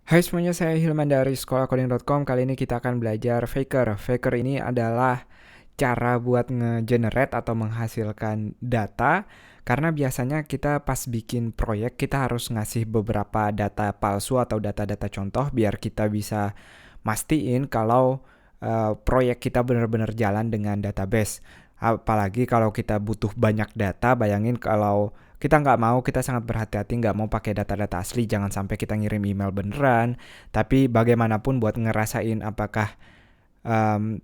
Hai semuanya, saya Hilman dari sekolahcoding.com. Kali ini kita akan belajar Faker. Faker ini adalah cara buat nge-generate atau menghasilkan data. Karena biasanya kita pas bikin proyek, kita harus ngasih beberapa data palsu atau data-data contoh biar kita bisa mastiin kalau proyek kita benar-benar jalan dengan database. Apalagi kalau kita butuh banyak data, bayangin kalau kita nggak mau, kita sangat berhati-hati nggak mau pakai data-data asli, jangan sampai kita ngirim email beneran. Tapi bagaimanapun buat ngerasain apakah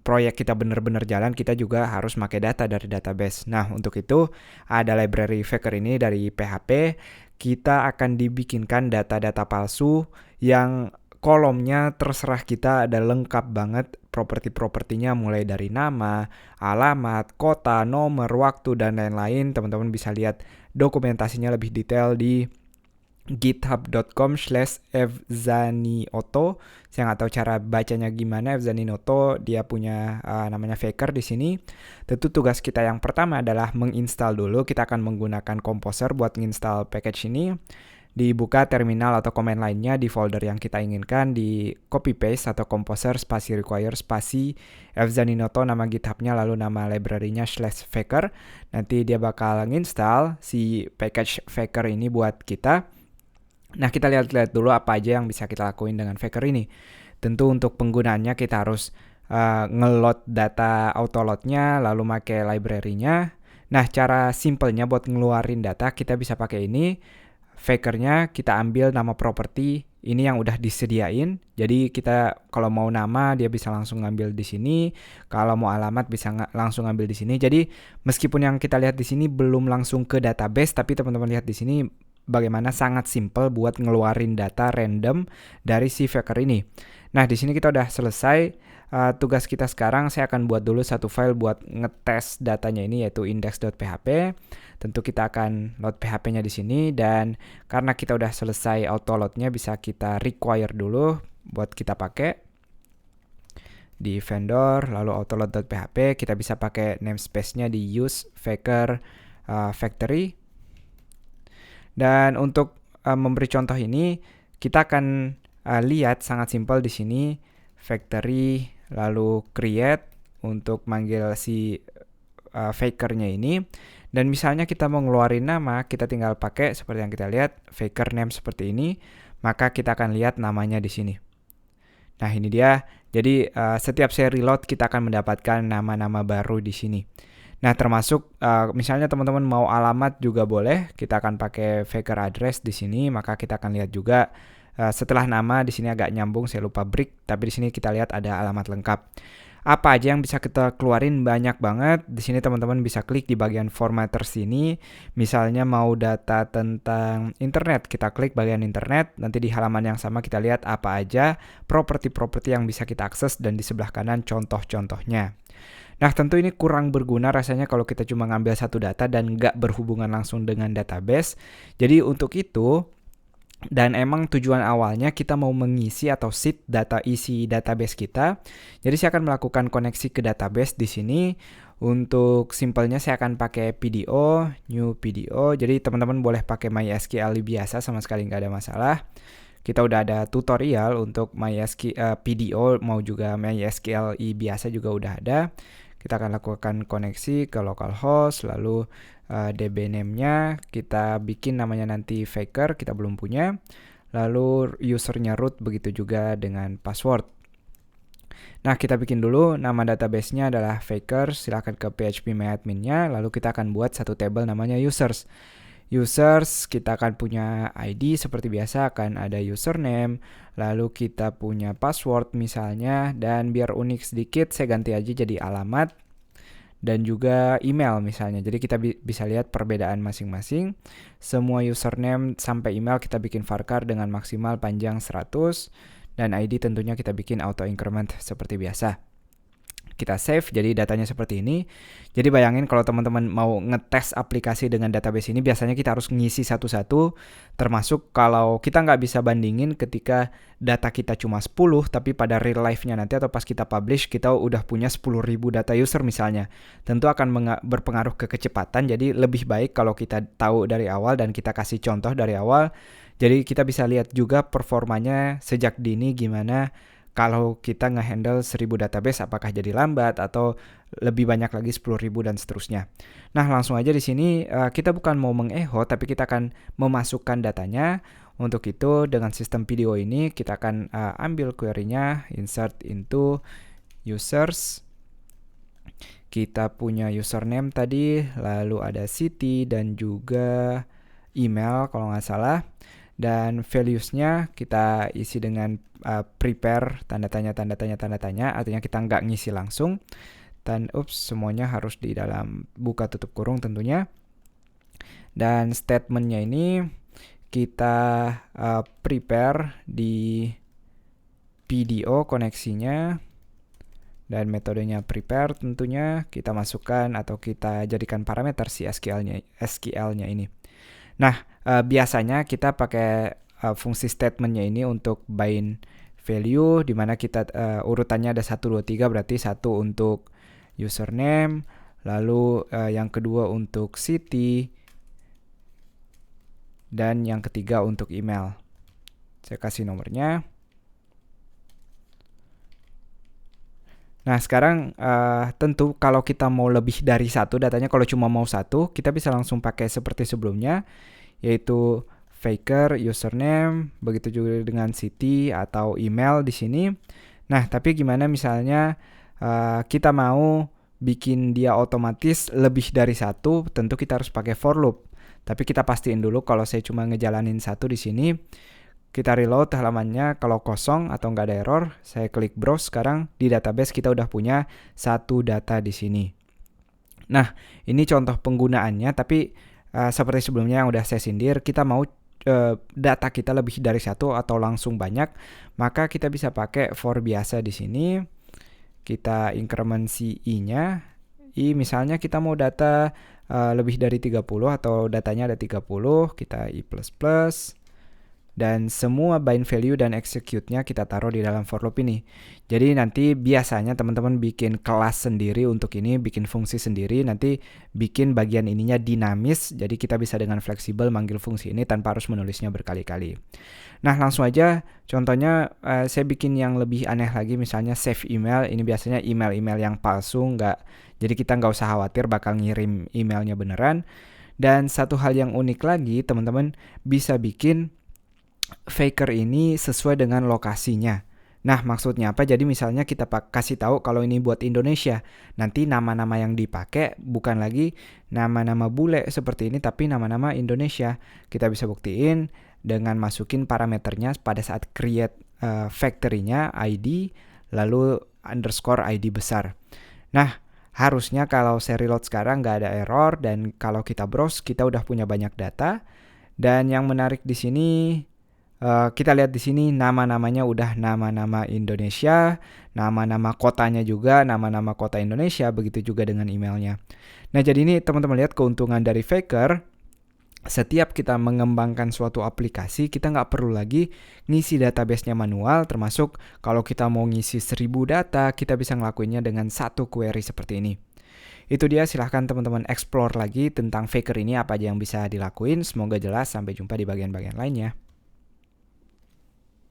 proyek kita benar-benar jalan, kita juga harus pakai data dari database. Nah, untuk itu ada library Faker ini dari PHP. Kita akan dibikinkan data-data palsu yang kolomnya terserah kita, ada lengkap banget properti-propertinya mulai dari nama, alamat, kota, nomor, waktu, dan lain-lain. Teman-teman bisa lihat dokumentasinya lebih detail di github.com/evzanioto. Saya nggak tahu cara bacanya gimana, Evzanioto. Dia punya namanya Faker di sini. Tentu tugas kita yang pertama adalah menginstal dulu. Kita akan menggunakan Composer buat menginstal package ini. Dibuka terminal atau command lainnya di folder yang kita inginkan, di copy paste atau Composer spasi require spasi Evzanioto nama githubnya lalu nama library-nya /faker. Nanti dia bakal nginstal si package Faker ini buat kita. Nah, kita lihat-lihat dulu apa aja yang bisa kita lakuin dengan Faker ini. Tentu untuk penggunaannya kita harus nge-load data autoload-nya, lalu pakai library-nya. Nah, cara simpelnya buat ngeluarin data, kita bisa pakai ini. Faker-nya kita ambil nama properti ini yang udah disediain. Jadi kita kalau mau nama dia bisa langsung ngambil di sini, kalau mau alamat bisa langsung ngambil di sini. Jadi meskipun yang kita lihat di sini belum langsung ke database, tapi teman-teman lihat di sini bagaimana sangat simple buat ngeluarin data random dari si Faker ini. Nah, di sini kita udah selesai. Tugas kita sekarang, saya akan buat dulu satu file buat ngetes datanya ini, yaitu index.php. Tentu kita akan load php-nya di sini, dan karena kita udah selesai auto load-nya, bisa kita require dulu buat kita pakai di vendor, lalu autoload.php. Kita bisa pakai namespace-nya di use faker factory. Dan untuk memberi contoh ini, kita akan lihat sangat simpel di sini factory lalu create untuk manggil si faker-nya ini. Dan misalnya kita mau ngeluarin nama, kita tinggal pakai seperti yang kita lihat faker name seperti ini, maka kita akan lihat namanya di sini. Nah, ini dia. Jadi setiap saya reload kita akan mendapatkan nama-nama baru di sini. Nah, termasuk misalnya teman-teman mau alamat juga boleh. Kita akan pakai faker address di sini, maka kita akan lihat juga setelah nama di sini agak nyambung, saya lupa break, tapi di sini kita lihat ada alamat lengkap. Apa aja yang bisa kita keluarin banyak banget. Di sini teman-teman bisa klik di bagian formatter sini. Misalnya mau data tentang internet, kita klik bagian internet. Nanti di halaman yang sama kita lihat apa aja properti-properti yang bisa kita akses, dan di sebelah kanan contoh-contohnya. Nah, tentu ini kurang berguna rasanya kalau kita cuma ngambil satu data dan nggak berhubungan langsung dengan database. Jadi untuk itu, dan emang tujuan awalnya kita mau mengisi atau seed data isi database kita. Jadi saya akan melakukan koneksi ke database di sini. Untuk simpelnya saya akan pakai PDO, new PDO. Jadi teman-teman boleh pakai MySQL biasa, sama sekali nggak ada masalah. Kita udah ada tutorial untuk MySQL PDO, mau juga MySQL biasa juga udah ada. Kita akan lakukan koneksi ke localhost, lalu DB name-nya kita bikin namanya nanti Faker, kita belum punya. Lalu usernya root, begitu juga dengan password. Nah, kita bikin dulu nama database-nya adalah Faker, silahkan ke phpMyAdmin-nya, lalu kita akan buat satu table namanya users. Users, kita akan punya ID seperti biasa, akan ada username, lalu kita punya password misalnya, dan biar unik sedikit saya ganti aja jadi alamat, dan juga email misalnya. Jadi kita bisa lihat perbedaan masing-masing. Semua username sampai email kita bikin varchar dengan maksimal panjang 100, dan ID tentunya kita bikin auto increment seperti biasa. Kita save, jadi datanya seperti ini. Jadi bayangin kalau teman-teman mau ngetes aplikasi dengan database ini, biasanya kita harus ngisi satu-satu, termasuk kalau kita nggak bisa bandingin ketika data kita cuma 10, tapi pada real life-nya nanti atau pas kita publish, kita udah punya 10.000 data user misalnya. Tentu akan berpengaruh ke kecepatan, jadi lebih baik kalau kita tahu dari awal dan kita kasih contoh dari awal. Jadi kita bisa lihat juga performanya sejak dini gimana kalau kita ngehandle 1000 database apakah jadi lambat atau lebih banyak lagi 10.000 dan seterusnya. Nah, langsung aja di sini kita bukan mau mengecho tapi kita akan memasukkan datanya. Untuk itu dengan sistem video ini kita akan ambil query-nya, insert into users. Kita punya username tadi, lalu ada city dan juga email kalau nggak salah. Dan values-nya kita isi dengan prepare tanda tanya, artinya kita nggak ngisi langsung. Dan semuanya harus di dalam buka tutup kurung tentunya. Dan statement-nya ini kita prepare di PDO koneksinya. Dan metodenya prepare tentunya kita masukkan atau kita jadikan parameter si SQL-nya ini. Nah, biasanya kita pakai fungsi statement-nya ini untuk bind value, di mana kita urutannya ada 1, 2, 3, berarti 1 untuk username, lalu yang kedua untuk city, dan yang ketiga untuk email. Saya kasih nomornya. Nah, sekarang tentu kalau kita mau lebih dari 1 datanya, kalau cuma mau 1, kita bisa langsung pakai seperti sebelumnya, yaitu faker, username, begitu juga dengan city atau email di sini. Nah, tapi gimana misalnya kita mau bikin dia otomatis lebih dari 1, tentu kita harus pakai for loop. Tapi kita pastiin dulu kalau saya cuma ngejalanin 1 di sini. Kita reload halamannya, kalau kosong atau nggak ada error, saya klik browse. Sekarang di database kita udah punya 1 data di sini. Nah, ini contoh penggunaannya, tapi seperti sebelumnya yang udah saya sindir, kita mau data kita lebih dari 1 atau langsung banyak, maka kita bisa pakai for biasa di sini. Kita increment si i-nya. I misalnya kita mau data lebih dari 30 atau datanya ada 30, kita i++. Dan semua bind value dan execute-nya kita taruh di dalam for loop ini. Jadi nanti biasanya teman-teman bikin kelas sendiri untuk ini, bikin fungsi sendiri, nanti bikin bagian ininya dinamis, jadi kita bisa dengan fleksibel manggil fungsi ini tanpa harus menulisnya berkali-kali. Nah, langsung aja contohnya saya bikin yang lebih aneh lagi, misalnya save email. Ini biasanya email-email yang palsu, jadi kita nggak usah khawatir bakal ngirim emailnya beneran. Dan satu hal yang unik lagi, teman-teman bisa bikin faker ini sesuai dengan lokasinya. Nah, maksudnya apa? Jadi misalnya kita kasih tahu kalau ini buat Indonesia. Nanti nama-nama yang dipakai bukan lagi nama-nama bule seperti ini, tapi nama-nama Indonesia. Kita bisa buktiin dengan masukin parameternya pada saat create factory-nya ID, lalu underscore ID besar. Nah, harusnya kalau saya reload sekarang nggak ada error, dan kalau kita browse kita udah punya banyak data. Dan yang menarik di sini, kita lihat di sini nama-namanya udah nama-nama Indonesia, nama-nama kotanya juga nama-nama kota Indonesia, begitu juga dengan emailnya. Nah, jadi ini teman-teman lihat keuntungan dari faker. Setiap kita mengembangkan suatu aplikasi, kita nggak perlu lagi ngisi database-nya manual, termasuk kalau kita mau ngisi 1000 data, kita bisa ngelakuinnya dengan satu query seperti ini. Itu dia, silahkan teman-teman explore lagi tentang faker ini, apa aja yang bisa dilakuin. Semoga jelas, sampai jumpa di bagian-bagian lainnya.